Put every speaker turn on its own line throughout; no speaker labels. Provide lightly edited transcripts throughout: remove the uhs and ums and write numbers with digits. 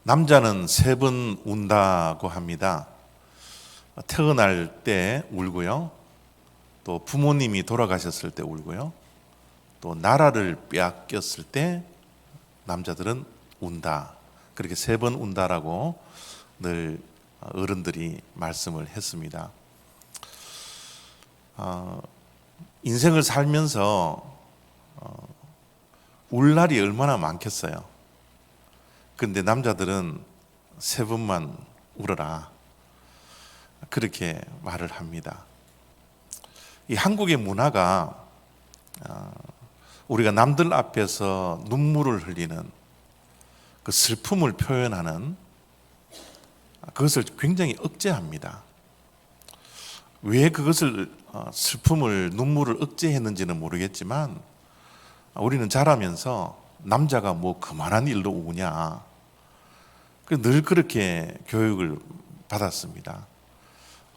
남자는 3번 운다고 합니다. 태어날 때 울고요. 또 부모님이 돌아가셨을 때 울고요. 또 나라를 빼앗겼을 때 남자들은 운다. 그렇게 3번 운다라고 늘 어른들이 말씀을 했습니다. 인생을 살면서 울 날이 얼마나 많겠어요. 그런데 남자들은 3번만 울어라. 그렇게 말을 합니다. 이 한국의 문화가 우리가 남들 앞에서 눈물을 흘리는 그 슬픔을 표현하는 그것을 굉장히 억제합니다. 왜 그것을 슬픔을 눈물을 억제했는지는 모르겠지만 우리는 자라면서 남자가 뭐 그만한 일로 우냐 늘 그렇게 교육을 받았습니다.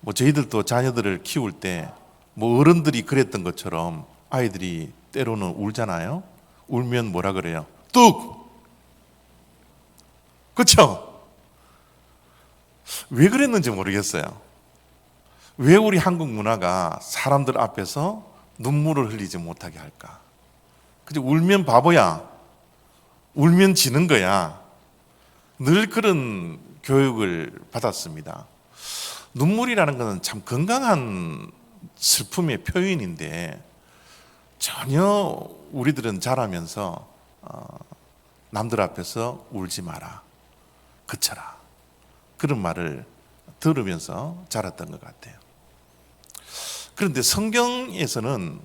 뭐 저희들도 자녀들을 키울 때 뭐 어른들이 그랬던 것처럼 아이들이 때로는 울잖아요. 울면 뭐라 그래요? 뚝! 그렇죠? 왜 그랬는지 모르겠어요. 왜 우리 한국 문화가 사람들 앞에서 눈물을 흘리지 못하게 할까? 그죠? 울면 바보야. 울면 지는 거야. 늘 그런 교육을 받았습니다. 눈물이라는 것은 참 건강한 슬픔의 표현인데 전혀 우리들은 자라면서 남들 앞에서 울지 마라, 그쳐라 그런 말을 들으면서 자랐던 것 같아요. 그런데 성경에서는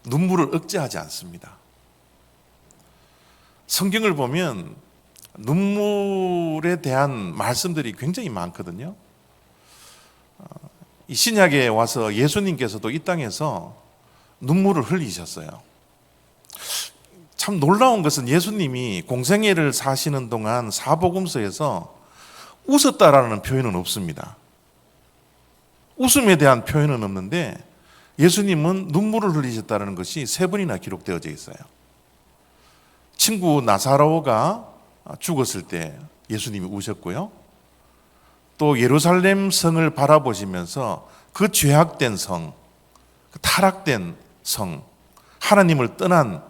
눈물을 억제하지 않습니다. 성경을 보면 눈물에 대한 말씀들이 굉장히 많거든요. 이 신약에 와서 예수님께서도 이 땅에서 눈물을 흘리셨어요. 참 놀라운 것은 예수님이 공생애를 사시는 동안 사복음서에서 웃었다라는 표현은 없습니다. 웃음에 대한 표현은 없는데 예수님은 눈물을 흘리셨다는 것이 3번이나 기록되어져 있어요. 친구 나사로가 죽었을 때 예수님이 우셨고요. 또 예루살렘 성을 바라보시면서 그 죄악된 성, 그 타락된 성, 하나님을 떠난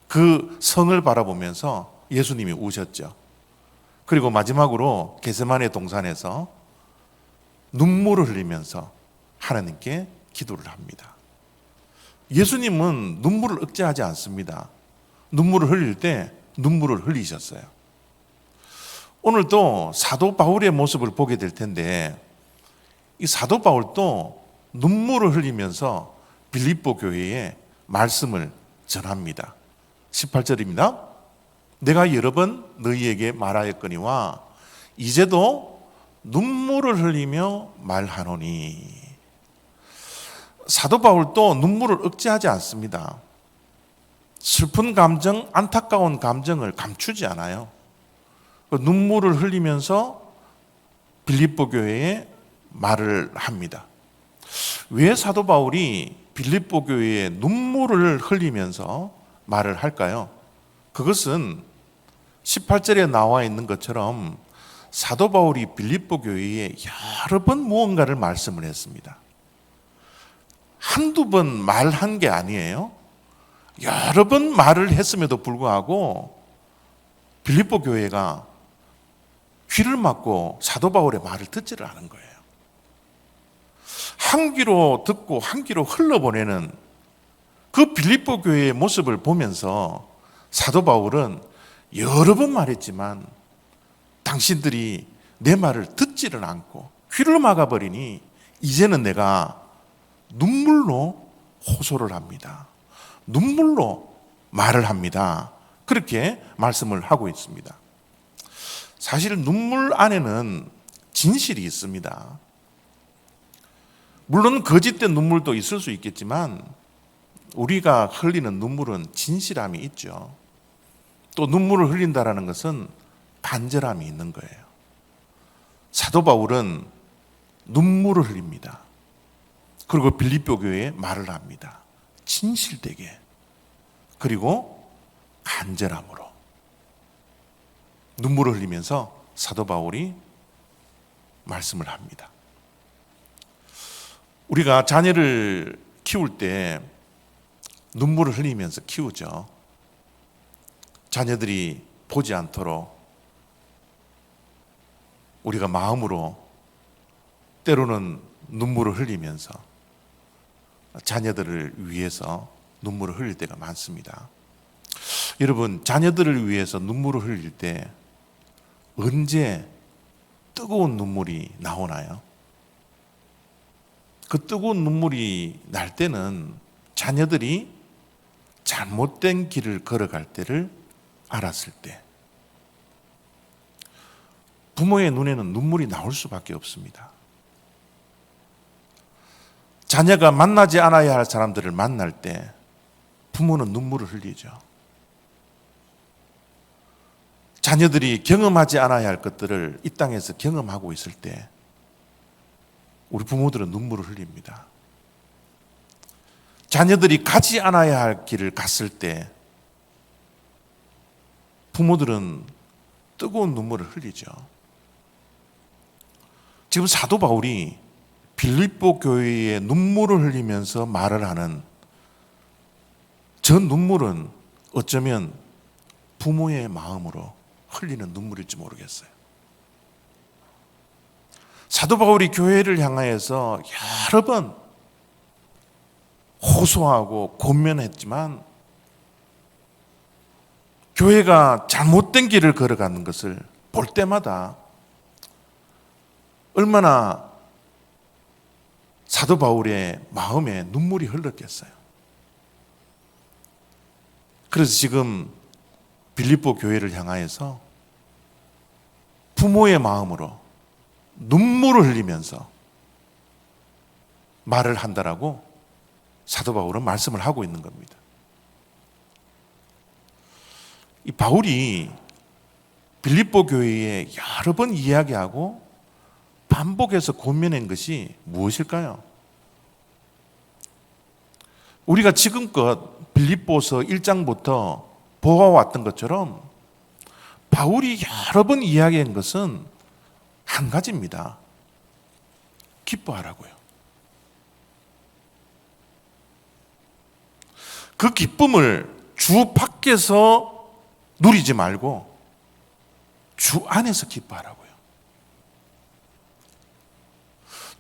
그 성을 바라보면서 예수님이 우셨죠. 그리고 마지막으로 겟세마네 동산에서 눈물을 흘리면서 하나님께 기도를 합니다. 예수님은 눈물을 억제하지 않습니다. 눈물을 흘릴 때 눈물을 흘리셨어요. 오늘도 사도 바울의 모습을 보게 될 텐데 이 사도 바울도 눈물을 흘리면서 빌립보 교회에 말씀을 전합니다. 18절입니다. 내가 여러 번 너희에게 말하였거니와 이제도 눈물을 흘리며 말하노니. 사도 바울도 눈물을 억제하지 않습니다. 슬픈 감정, 안타까운 감정을 감추지 않아요. 눈물을 흘리면서 빌립보 교회에 말을 합니다. 왜 사도 바울이 빌립보 교회에 눈물을 흘리면서 말을 할까요? 그것은 18절에 나와 있는 것처럼 사도 바울이 빌립보 교회에 여러 번 무언가를 말씀을 했습니다. 한두 번 말한 게 아니에요. 여러 번 말을 했음에도 불구하고 빌립보 교회가 귀를 막고 사도 바울의 말을 듣지를 않은 거예요. 한 귀로 듣고 한 귀로 흘러보내는 그 빌립보 교회의 모습을 보면서 사도 바울은 여러 번 말했지만 당신들이 내 말을 듣지를 않고 귀를 막아버리니 이제는 내가 눈물로 호소를 합니다. 눈물로 말을 합니다. 그렇게 말씀을 하고 있습니다. 사실 눈물 안에는 진실이 있습니다. 물론 거짓된 눈물도 있을 수 있겠지만 우리가 흘리는 눈물은 진실함이 있죠. 또 눈물을 흘린다는 것은 간절함이 있는 거예요. 사도 바울은 눈물을 흘립니다. 그리고 빌립보 교회에 말을 합니다. 진실되게 그리고 간절함으로 눈물을 흘리면서 사도 바울이 말씀을 합니다. 우리가 자녀를 키울 때 눈물을 흘리면서 키우죠. 자녀들이 보지 않도록 우리가 마음으로 때로는 눈물을 흘리면서 자녀들을 위해서 눈물을 흘릴 때가 많습니다. 여러분, 자녀들을 위해서 눈물을 흘릴 때 언제 뜨거운 눈물이 나오나요? 그 뜨거운 눈물이 날 때는 자녀들이 잘못된 길을 걸어갈 때를 알았을 때, 부모의 눈에는 눈물이 나올 수밖에 없습니다. 자녀가 만나지 않아야 할 사람들을 만날 때 부모는 눈물을 흘리죠. 자녀들이 경험하지 않아야 할 것들을 이 땅에서 경험하고 있을 때 우리 부모들은 눈물을 흘립니다. 자녀들이 가지 않아야 할 길을 갔을 때 부모들은 뜨거운 눈물을 흘리죠. 지금 사도 바울이 빌립보 교회에 눈물을 흘리면서 말을 하는 저 눈물은 어쩌면 부모의 마음으로 흘리는 눈물일지 모르겠어요. 사도 바울이 교회를 향하여서 여러 번 호소하고 권면했지만 교회가 잘못된 길을 걸어가는 것을 볼 때마다 얼마나 사도 바울의 마음에 눈물이 흘렀겠어요. 그래서 지금 빌립보 교회를 향하여서 부모의 마음으로 눈물을 흘리면서 말을 한다라고 사도 바울은 말씀을 하고 있는 겁니다. 이 바울이 빌립보 교회에 여러 번 이야기하고 반복해서 권면한 것이 무엇일까요? 우리가 지금껏 빌립보서 1장부터 보아왔던 것처럼 바울이 여러 번 이야기한 것은 한 가지입니다. 기뻐하라고요. 그 기쁨을 주 밖에서 누리지 말고 주 안에서 기뻐하라고요.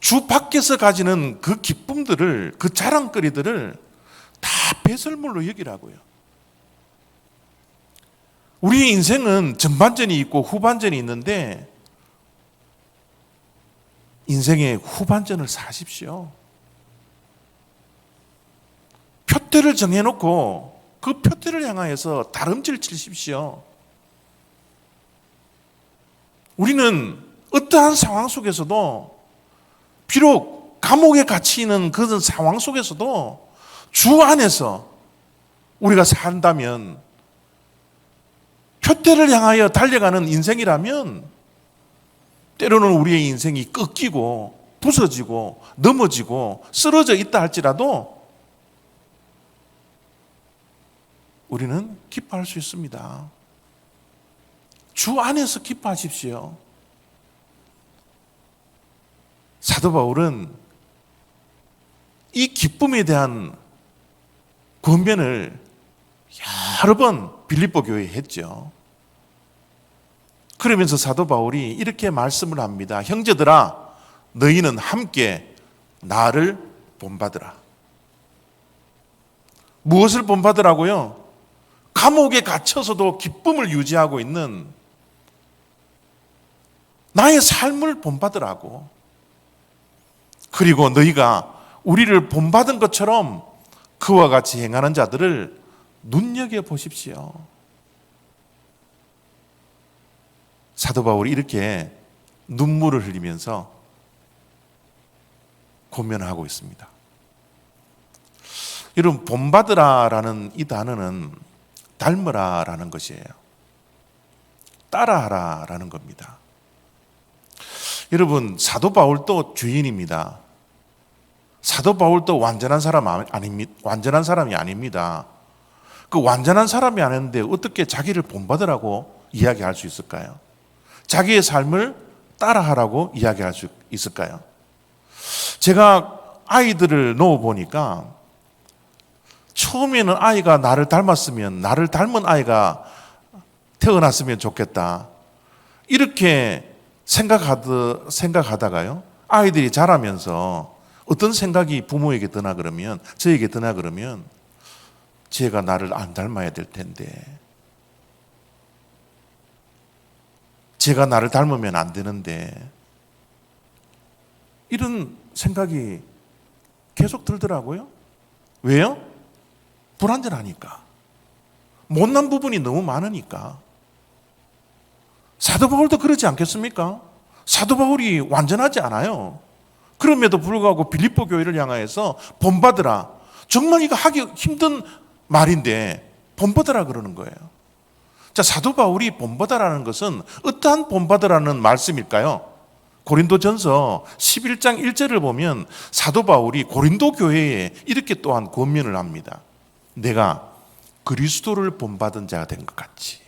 주 밖에서 가지는 그 기쁨들을, 그 자랑거리들을 다 배설물로 여기라고요. 우리의 인생은 전반전이 있고 후반전이 있는데 인생의 후반전을 사십시오. 표대를 정해놓고 그 표대를 향하여서 다름질 치십시오. 우리는 어떠한 상황 속에서도 비록 감옥에 갇혀 있는 그런 상황 속에서도 주 안에서 우리가 산다면, 표대를 향하여 달려가는 인생이라면 때로는 우리의 인생이 꺾이고 부서지고 넘어지고 쓰러져 있다 할지라도 우리는 기뻐할 수 있습니다. 주 안에서 기뻐하십시오. 사도 바울은 이 기쁨에 대한 권면을 여러 번 빌립보 교회에 했죠. 그러면서 사도 바울이 이렇게 말씀을 합니다. 형제들아, 너희는 함께 나를 본받으라. 무엇을 본받으라고요? 감옥에 갇혀서도 기쁨을 유지하고 있는 나의 삶을 본받으라고. 그리고 너희가 우리를 본받은 것처럼 그와 같이 행하는 자들을 눈여겨보십시오. 사도 바울이 이렇게 눈물을 흘리면서 권면하고 있습니다. 여러분, 본받으라라는 이 단어는 닮으라라는 것이에요. 따라하라라는 겁니다. 여러분, 사도 바울도 죄인입니다. 사도 바울도 완전한 사람이 아닙니다. 그 완전한 사람이 아닌데 어떻게 자기를 본받으라고 이야기할 수 있을까요? 자기의 삶을 따라하라고 이야기할 수 있을까요? 제가 아이들을 놓아보니까 처음에는 아이가 나를 닮았으면, 나를 닮은 아이가 태어났으면 좋겠다, 이렇게 생각하다가요, 아이들이 자라면서 어떤 생각이 부모에게 드나 그러면, 저에게 드나 그러면, 쟤가 나를 안 닮아야 될 텐데, 쟤가 나를 닮으면 안 되는데, 이런 생각이 계속 들더라고요. 왜요? 불완전하니까. 못난 부분이 너무 많으니까. 사도 바울도 그러지 않겠습니까? 사도 바울이 완전하지 않아요. 그럼에도 불구하고 빌립보 교회를 향하여서 본받으라. 정말 이거 하기 힘든 말인데 본받으라 그러는 거예요. 자, 사도 바울이 본받으라는 것은 어떠한 본받으라는 말씀일까요? 고린도전서 11장 1절을 보면 사도 바울이 고린도 교회에 이렇게 또한 권면을 합니다. 내가 그리스도를 본받은 자가 된 것 같이,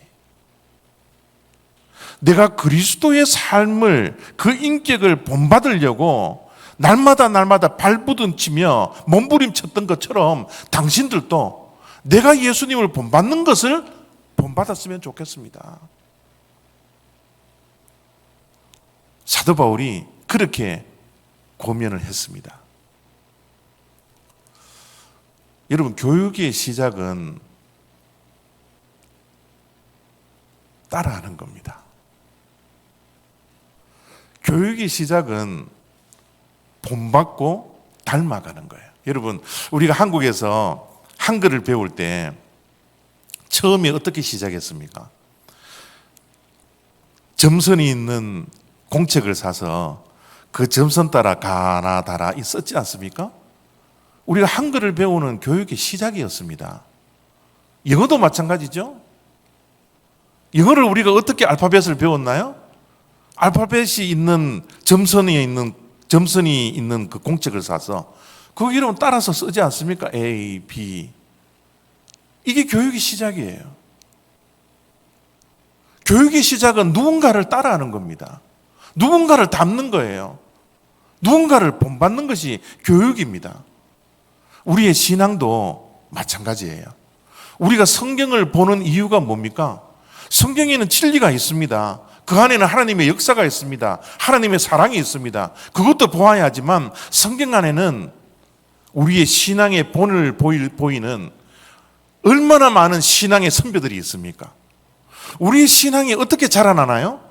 내가 그리스도의 삶을, 그 인격을 본받으려고 날마다 발부둥치며 몸부림쳤던 것처럼 당신들도 내가 예수님을 본받는 것을 본받았으면 좋겠습니다. 사도 바울이 그렇게 고면을 했습니다. 여러분, 교육의 시작은 따라하는 겁니다. 교육의 시작은 본받고 닮아가는 거예요. 여러분, 우리가 한국에서 한글을 배울 때 처음에 어떻게 시작했습니까? 점선이 있는 공책을 사서 그 점선 따라 가나 다라 썼지 않습니까? 우리가 한글을 배우는 교육의 시작이었습니다. 영어도 마찬가지죠. 영어를 우리가 어떻게 알파벳을 배웠나요? 알파벳이 있는 점선이 있는 그 공책을 사서 그 이름 따라서 쓰지 않습니까? A, B. 이게 교육의 시작이에요. 교육의 시작은 누군가를 따라하는 겁니다. 누군가를 닮는 거예요. 누군가를 본받는 것이 교육입니다. 우리의 신앙도 마찬가지예요. 우리가 성경을 보는 이유가 뭡니까? 성경에는 진리가 있습니다. 그 안에는 하나님의 역사가 있습니다. 하나님의 사랑이 있습니다. 그것도 보아야 하지만 성경 안에는 우리의 신앙의 본을 보이는 얼마나 많은 신앙의 선배들이 있습니까? 우리의 신앙이 어떻게 자라나나요?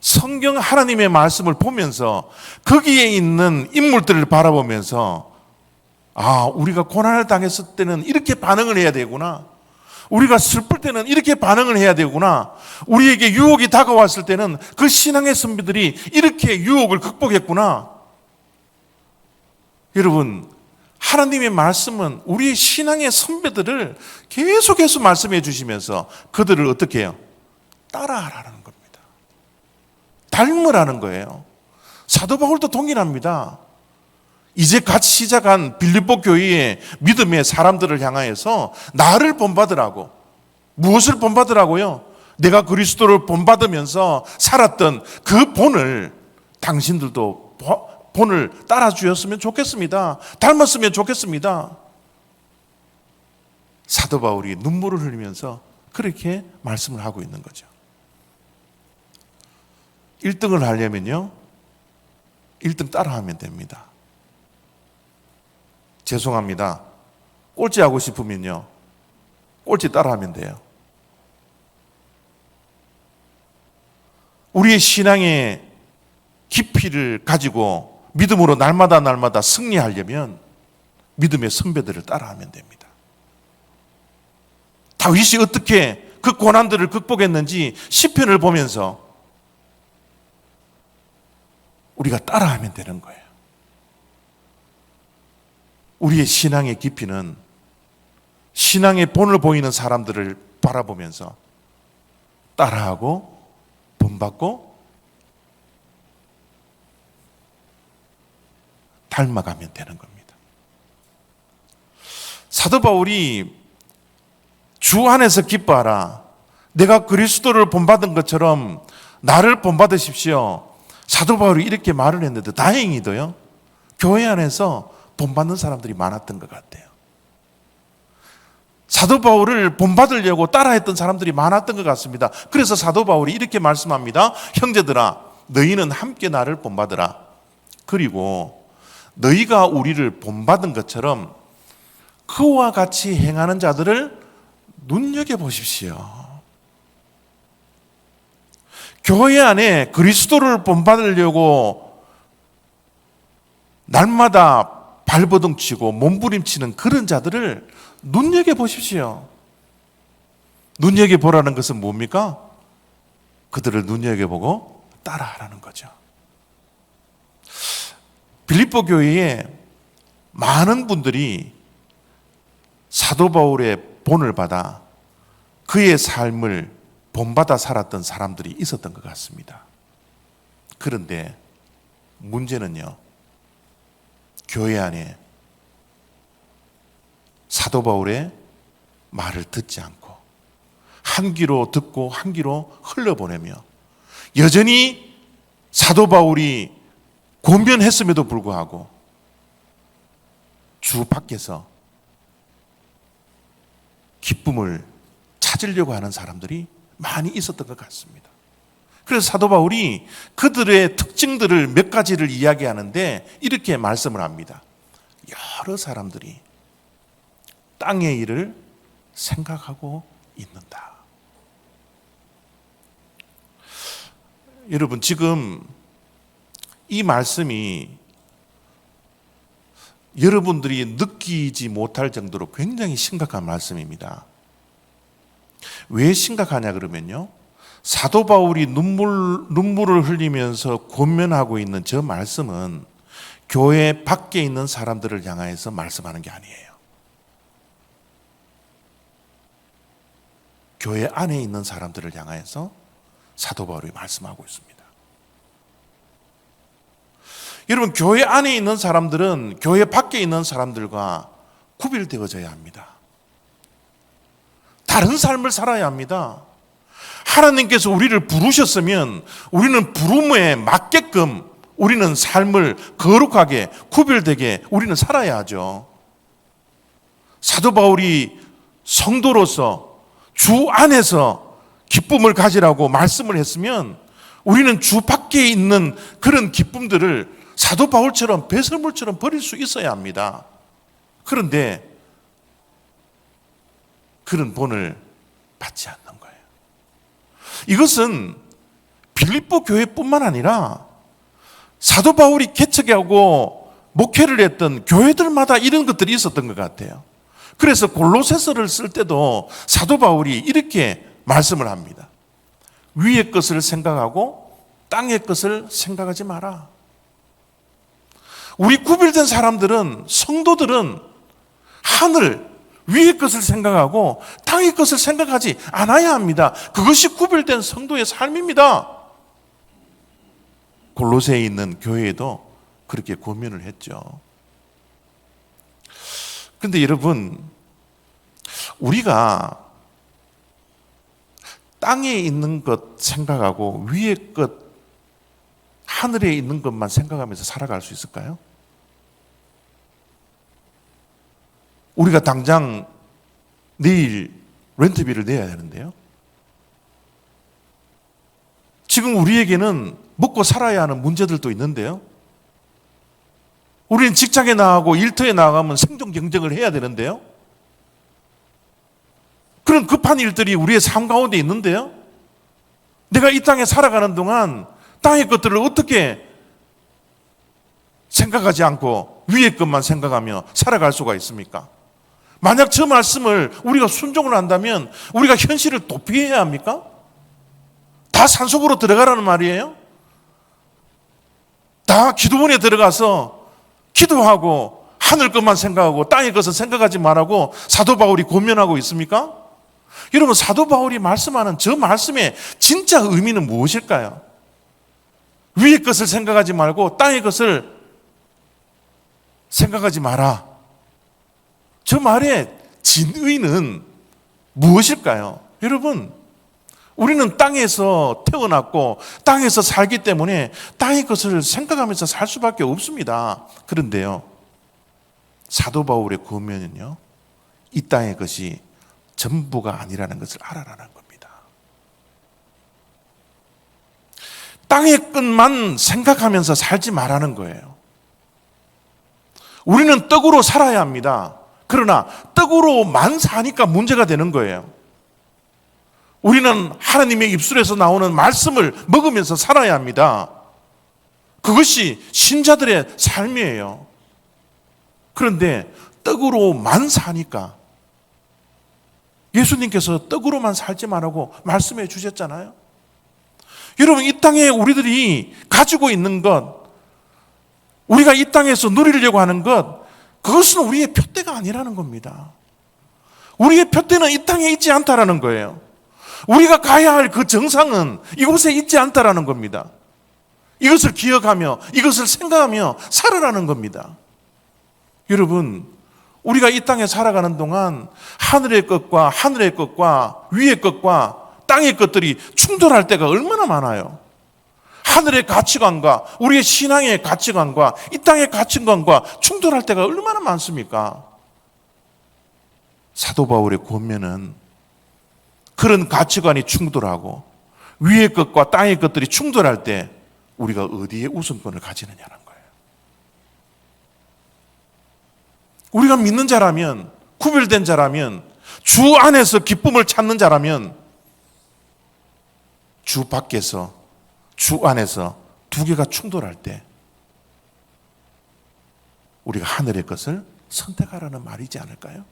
성경 하나님의 말씀을 보면서 거기에 있는 인물들을 바라보면서, 아, 우리가 고난을 당했을 때는 이렇게 반응을 해야 되구나. 우리가 슬플 때는 이렇게 반응을 해야 되구나. 우리에게 유혹이 다가왔을 때는 그 신앙의 선배들이 이렇게 유혹을 극복했구나. 여러분, 하나님의 말씀은 우리의 신앙의 선배들을 계속해서 말씀해 주시면서 그들을 어떻게 해요? 따라하라는 겁니다. 닮으라는 거예요. 사도 바울도 동일합니다. 이제 같이 시작한 빌립보 교회의 믿음의 사람들을 향하여서 나를 본받으라고. 무엇을 본받으라고요? 내가 그리스도를 본받으면서 살았던 그 본을 당신들도 본을 따라주었으면 좋겠습니다. 닮았으면 좋겠습니다. 사도 바울이 눈물을 흘리면서 그렇게 말씀을 하고 있는 거죠. 1등을 하려면요, 1등 따라하면 됩니다. 죄송합니다. 꼴찌 하고 싶으면요, 꼴찌 따라하면 돼요. 우리의 신앙의 깊이를 가지고 믿음으로 날마다 승리하려면 믿음의 선배들을 따라하면 됩니다. 다윗이 어떻게 그 고난들을 극복했는지 시편을 보면서 우리가 따라하면 되는 거예요. 우리의 신앙의 깊이는 신앙의 본을 보이는 사람들을 바라보면서 따라하고 본받고 닮아가면 되는 겁니다. 사도 바울이 주 안에서 기뻐하라. 내가 그리스도를 본받은 것처럼 나를 본받으십시오. 사도 바울이 이렇게 말을 했는데 다행히도요, 교회 안에서 본받는 사람들이 많았던 것 같아요. 사도 바울을 본받으려고 따라했던 사람들이 많았던 것 같습니다. 그래서 사도 바울이 이렇게 말씀합니다. 형제들아, 너희는 함께 나를 본받으라. 그리고 너희가 우리를 본받은 것처럼 그와 같이 행하는 자들을 눈여겨보십시오. 교회 안에 그리스도를 본받으려고 날마다 발버둥 치고 몸부림치는 그런 자들을 눈여겨보십시오. 눈여겨보라는 것은 뭡니까? 그들을 눈여겨보고 따라하라는 거죠. 빌립보 교회에 많은 분들이 사도 바울의 본을 받아 그의 삶을 본받아 살았던 사람들이 있었던 것 같습니다. 그런데 문제는요, 교회 안에 사도 바울의 말을 듣지 않고 한 귀로 듣고 한 귀로 흘려보내며 여전히 사도 바울이 권면했음에도 불구하고 주 밖에서 기쁨을 찾으려고 하는 사람들이 많이 있었던 것 같습니다. 그래서 사도 바울이 그들의 특징들을 몇 가지를 이야기하는데 이렇게 말씀을 합니다. 여러 사람들이 땅의 일을 생각하고 있는다. 여러분, 지금 이 말씀이 여러분들이 느끼지 못할 정도로 굉장히 심각한 말씀입니다. 왜 심각하냐 그러면요, 사도 바울이 눈물을 흘리면서 권면하고 있는 저 말씀은 교회 밖에 있는 사람들을 향해서 말씀하는 게 아니에요. 교회 안에 있는 사람들을 향해서 사도 바울이 말씀하고 있습니다. 여러분, 교회 안에 있는 사람들은 교회 밖에 있는 사람들과 구별되어져야 합니다. 다른 삶을 살아야 합니다. 하나님께서 우리를 부르셨으면 우리는 부름에 맞게끔 우리는 삶을 거룩하게 구별되게 우리는 살아야 하죠. 사도 바울이 성도로서 주 안에서 기쁨을 가지라고 말씀을 했으면 우리는 주 밖에 있는 그런 기쁨들을 사도 바울처럼 배설물처럼 버릴 수 있어야 합니다. 그런데 그런 본을 받지 않는 거예요. 이것은 빌립보 교회뿐만 아니라 사도 바울이 개척하고 목회를 했던 교회들마다 이런 것들이 있었던 것 같아요. 그래서 골로새서를 쓸 때도 사도 바울이 이렇게 말씀을 합니다. 위의 것을 생각하고 땅의 것을 생각하지 마라. 우리 구별된 사람들은, 성도들은 하늘 위의 것을 생각하고 땅의 것을 생각하지 않아야 합니다. 그것이 구별된 성도의 삶입니다. 골로새에 있는 교회에도 그렇게 권면을 했죠. 그런데 여러분, 우리가 땅에 있는 것 생각하고 위의 것, 하늘에 있는 것만 생각하면서 살아갈 수 있을까요? 우리가 당장 내일 렌트비를 내야 되는데요. 지금 우리에게는 먹고 살아야 하는 문제들도 있는데요. 우리는 직장에 나가고 일터에 나가면 생존 경쟁을 해야 되는데요. 그런 급한 일들이 우리의 삶 가운데 있는데요. 내가 이 땅에 살아가는 동안 땅의 것들을 어떻게 생각하지 않고 위의 것만 생각하며 살아갈 수가 있습니까? 만약 저 말씀을 우리가 순종을 한다면 우리가 현실을 도피해야 합니까? 다 산속으로 들어가라는 말이에요? 다 기도원에 들어가서 기도하고 하늘 것만 생각하고 땅의 것을 생각하지 말라고 사도 바울이 권면하고 있습니까? 여러분, 사도 바울이 말씀하는 저 말씀의 진짜 의미는 무엇일까요? 위의 것을 생각하지 말고 땅의 것을 생각하지 마라. 저 말의 진의는 무엇일까요? 여러분, 우리는 땅에서 태어났고 땅에서 살기 때문에 땅의 것을 생각하면서 살 수밖에 없습니다. 그런데요, 사도 바울의 권면은요, 이 땅의 것이 전부가 아니라는 것을 알아라는 겁니다. 땅의 것만 생각하면서 살지 말라는 거예요. 우리는 떡으로 살아야 합니다. 그러나 떡으로만 사니까 문제가 되는 거예요. 우리는 하나님의 입술에서 나오는 말씀을 먹으면서 살아야 합니다. 그것이 신자들의 삶이에요. 그런데 떡으로만 사니까, 예수님께서 떡으로만 살지 말라고 말씀해 주셨잖아요. 여러분, 이 땅에 우리들이 가지고 있는 것, 우리가 이 땅에서 누리려고 하는 것, 그것은 우리의 푯대가 아니라는 겁니다. 우리의 푯대는 이 땅에 있지 않다라는 거예요. 우리가 가야 할 그 정상은 이곳에 있지 않다라는 겁니다. 이것을 기억하며 이것을 생각하며 살아라는 겁니다. 여러분, 우리가 이 땅에 살아가는 동안 하늘의 것과 위의 것과 땅의 것들이 충돌할 때가 얼마나 많아요. 하늘의 가치관과 우리의 신앙의 가치관과 이 땅의 가치관과 충돌할 때가 얼마나 많습니까? 사도 바울의 권면은 그런 가치관이 충돌하고 위의 것과 땅의 것들이 충돌할 때 우리가 어디에 우선권을 가지느냐는 거예요. 우리가 믿는 자라면, 구별된 자라면, 주 안에서 기쁨을 찾는 자라면 주 밖에서, 주 안에서 두 개가 충돌할 때 우리가 하늘의 것을 선택하라는 말이지 않을까요?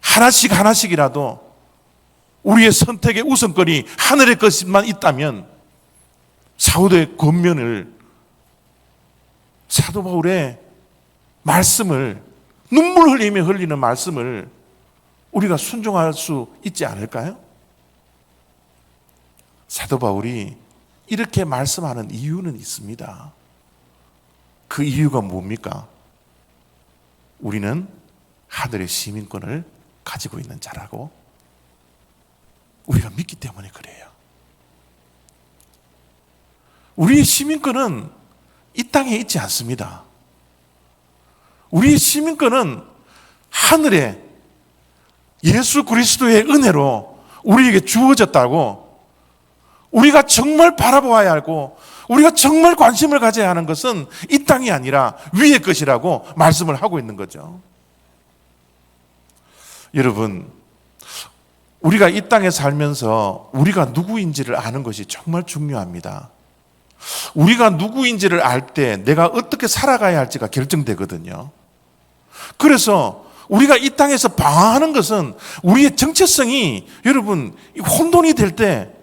하나씩이라도 우리의 선택의 우선권이 하늘의 것만 있다면 사도의 권면을, 사도 바울의 말씀을, 눈물 흘리며 흘리는 말씀을 우리가 순종할 수 있지 않을까요? 사도 바울이 이렇게 말씀하는 이유는 있습니다. 그 이유가 뭡니까? 우리는 하늘의 시민권을 가지고 있는 자라고 우리가 믿기 때문에 그래요. 우리의 시민권은 이 땅에 있지 않습니다. 우리의 시민권은 하늘에 예수 그리스도의 은혜로 우리에게 주어졌다고, 우리가 정말 바라보아야 하고 우리가 정말 관심을 가져야 하는 것은 이 땅이 아니라 위의 것이라고 말씀을 하고 있는 거죠. 여러분, 우리가 이 땅에 살면서 우리가 누구인지를 아는 것이 정말 중요합니다. 우리가 누구인지를 알 때 내가 어떻게 살아가야 할지가 결정되거든요. 그래서 우리가 이 땅에서 방황하는 것은 우리의 정체성이, 여러분, 혼돈이 될 때,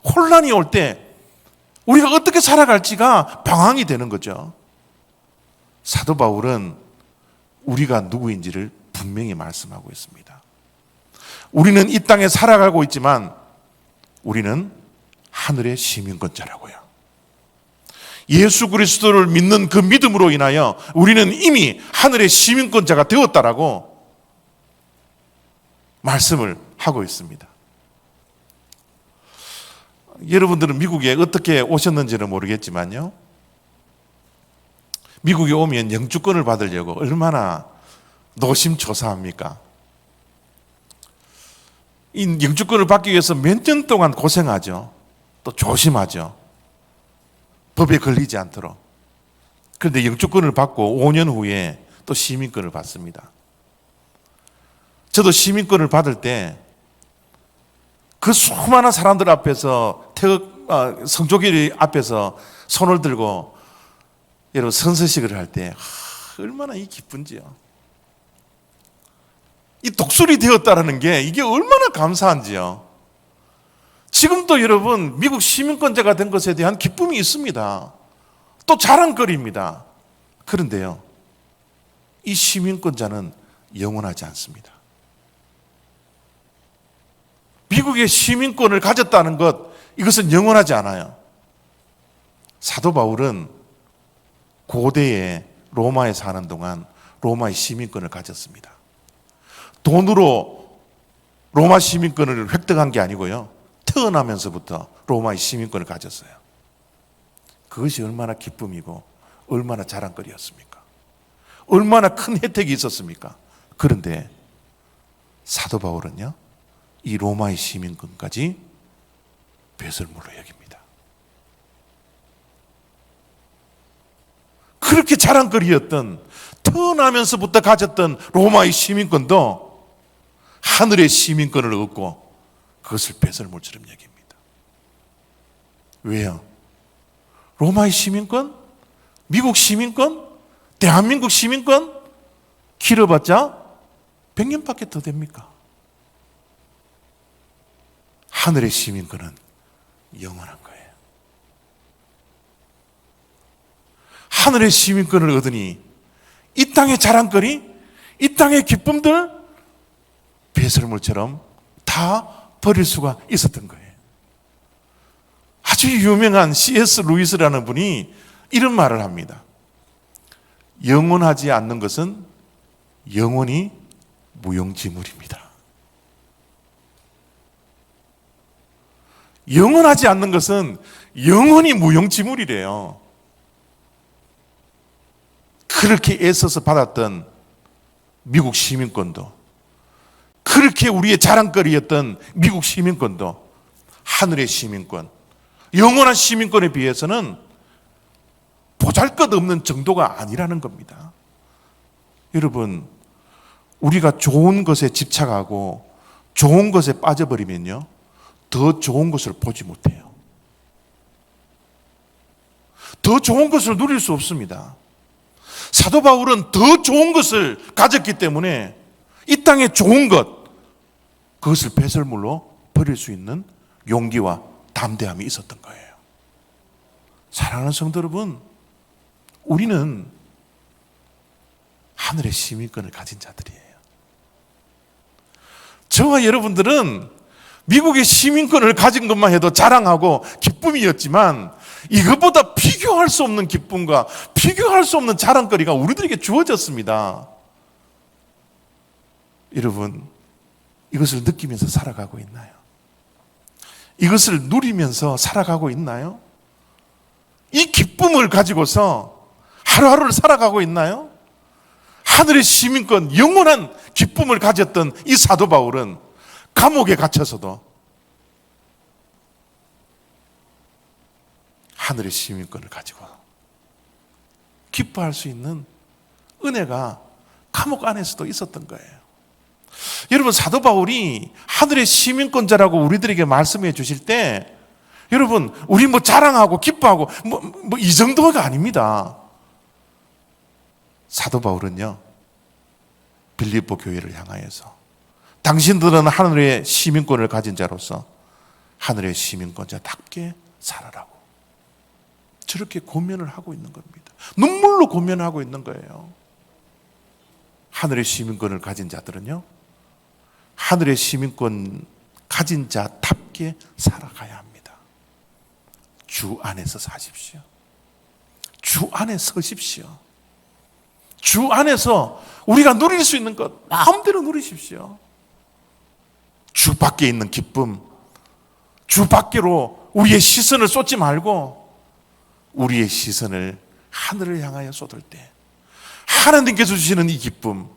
혼란이 올 때 우리가 어떻게 살아갈지가 방황이 되는 거죠. 사도 바울은 우리가 누구인지를 분명히 말씀하고 있습니다. 우리는 이 땅에 살아가고 있지만 우리는 하늘의 시민권자라고요. 예수 그리스도를 믿는 그 믿음으로 인하여 우리는 이미 하늘의 시민권자가 되었다라고 말씀을 하고 있습니다. 여러분들은 미국에 어떻게 오셨는지는 모르겠지만요, 미국에 오면 영주권을 받으려고 얼마나 노심초사합니까? 이 영주권을 받기 위해서 몇 년 동안 고생하죠. 또 조심하죠. 법에 걸리지 않도록. 그런데 영주권을 받고 5년 후에 또 시민권을 받습니다. 저도 시민권을 받을 때 그 수많은 사람들 앞에서, 성조기 앞에서 손을 들고 여러분 선서식을 할 때 얼마나 이 기쁜지요. 이 독수리 되었다라는 게 이게 얼마나 감사한지요. 지금도 여러분 미국 시민권자가 된 것에 대한 기쁨이 있습니다. 또 자랑거리입니다. 그런데요, 이 시민권자는 영원하지 않습니다. 미국의 시민권을 가졌다는 것, 이것은 영원하지 않아요. 사도 바울은 고대에 로마에 사는 동안 로마의 시민권을 가졌습니다. 돈으로 로마 시민권을 획득한 게 아니고요. 태어나면서부터 로마의 시민권을 가졌어요. 그것이 얼마나 기쁨이고 얼마나 자랑거리였습니까? 얼마나 큰 혜택이 있었습니까? 그런데 사도 바울은요, 이 로마의 시민권까지 배설물로 여깁니다. 그렇게 자랑거리였던, 태어나면서부터 가졌던 로마의 시민권도 하늘의 시민권을 얻고 그것을 배설물처럼 여깁니다. 왜요? 로마의 시민권? 미국 시민권? 대한민국 시민권? 길어봤자 100년밖에 더 됩니까? 하늘의 시민권은 영원한 거예요. 하늘의 시민권을 얻으니 이 땅의 자랑거리, 이 땅의 기쁨들 배설물처럼 다 버릴 수가 있었던 거예요. 아주 유명한 C.S. 루이스라는 분이 이런 말을 합니다. 영원하지 않는 것은 영원히 무용지물입니다. 영원하지 않는 것은 영원히 무용지물이래요. 그렇게 애써서 받았던 미국 시민권도, 그렇게 우리의 자랑거리였던 미국 시민권도 하늘의 시민권, 영원한 시민권에 비해서는 보잘것없는 정도가 아니라는 겁니다. 여러분, 우리가 좋은 것에 집착하고 좋은 것에 빠져버리면요, 더 좋은 것을 보지 못해요. 더 좋은 것을 누릴 수 없습니다. 사도 바울은 더 좋은 것을 가졌기 때문에 이 땅에 좋은 것, 그것을 배설물로 버릴 수 있는 용기와 담대함이 있었던 거예요. 사랑하는 성도 여러분, 우리는 하늘의 시민권을 가진 자들이에요. 저와 여러분들은 미국의 시민권을 가진 것만 해도 자랑하고 기쁨이었지만 이것보다 비교할 수 없는 기쁨과 비교할 수 없는 자랑거리가 우리들에게 주어졌습니다. 여러분, 이것을 느끼면서 살아가고 있나요? 이것을 누리면서 살아가고 있나요? 이 기쁨을 가지고서 하루하루를 살아가고 있나요? 하늘의 시민권, 영원한 기쁨을 가졌던 이 사도 바울은 감옥에 갇혀서도 하늘의 시민권을 가지고 기뻐할 수 있는 은혜가 감옥 안에서도 있었던 거예요. 여러분, 사도 바울이 하늘의 시민권자라고 우리들에게 말씀해 주실 때, 여러분, 우리 뭐 자랑하고 기뻐하고 이 정도가 아닙니다. 사도 바울은요, 빌립보 교회를 향하여서 당신들은 하늘의 시민권을 가진 자로서 하늘의 시민권자답게 살아라고 저렇게 고면을 하고 있는 겁니다. 눈물로 고면하고 있는 거예요. 하늘의 시민권을 가진 자들은요, 하늘의 시민권 가진 자답게 살아가야 합니다. 주 안에서 사십시오. 주 안에 서십시오. 주 안에서 우리가 누릴 수 있는 것 마음대로 누리십시오. 주 밖에 있는 기쁨, 주 밖으로 우리의 시선을 쏟지 말고 우리의 시선을 하늘을 향하여 쏟을 때 하나님께서 주시는 이 기쁨,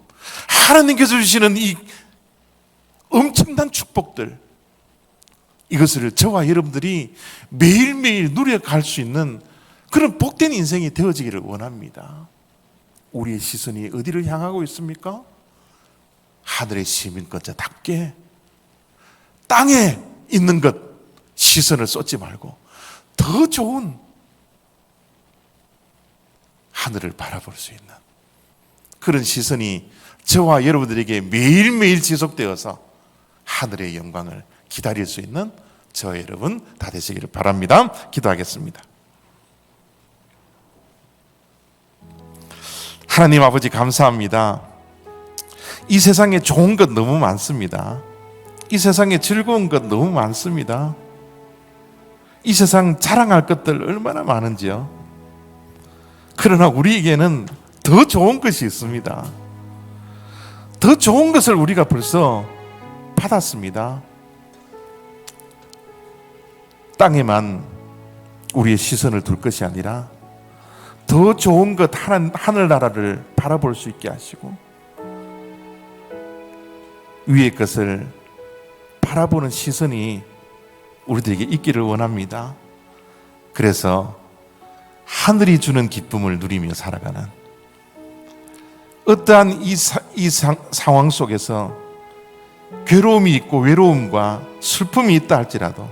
하나님께서 주시는 이 엄청난 축복들, 이것을 저와 여러분들이 매일매일 누려갈 수 있는 그런 복된 인생이 되어지기를 원합니다. 우리의 시선이 어디를 향하고 있습니까? 하늘의 시민권자답게 땅에 있는 것 시선을 쏟지 말고 더 좋은 하늘을 바라볼 수 있는 그런 시선이 저와 여러분들에게 매일매일 지속되어서 하늘의 영광을 기다릴 수 있는 저와 여러분 다 되시기를 바랍니다. 기도하겠습니다. 하나님 아버지, 감사합니다. 이 세상에 좋은 것 너무 많습니다. 이 세상에 즐거운 것 너무 많습니다. 이 세상 자랑할 것들 얼마나 많은지요. 그러나 우리에게는 더 좋은 것이 있습니다. 더 좋은 것을 우리가 벌써 받았습니다. 땅에만 우리의 시선을 둘 것이 아니라 더 좋은 것 하늘나라를 바라볼 수 있게 하시고 위의 것을 바라보는 시선이 우리들에게 있기를 원합니다. 그래서 하늘이 주는 기쁨을 누리며 살아가는, 어떠한 이 상황 속에서 괴로움이 있고 외로움과 슬픔이 있다 할지라도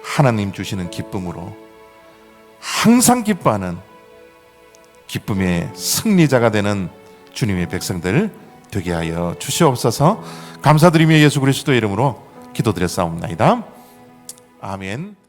하나님 주시는 기쁨으로 항상 기뻐하는 기쁨의 승리자가 되는 주님의 백성들 되게 하여 주시옵소서. 감사드리며 예수 그리스도의 이름으로 기도드렸사옵나이다. 아멘.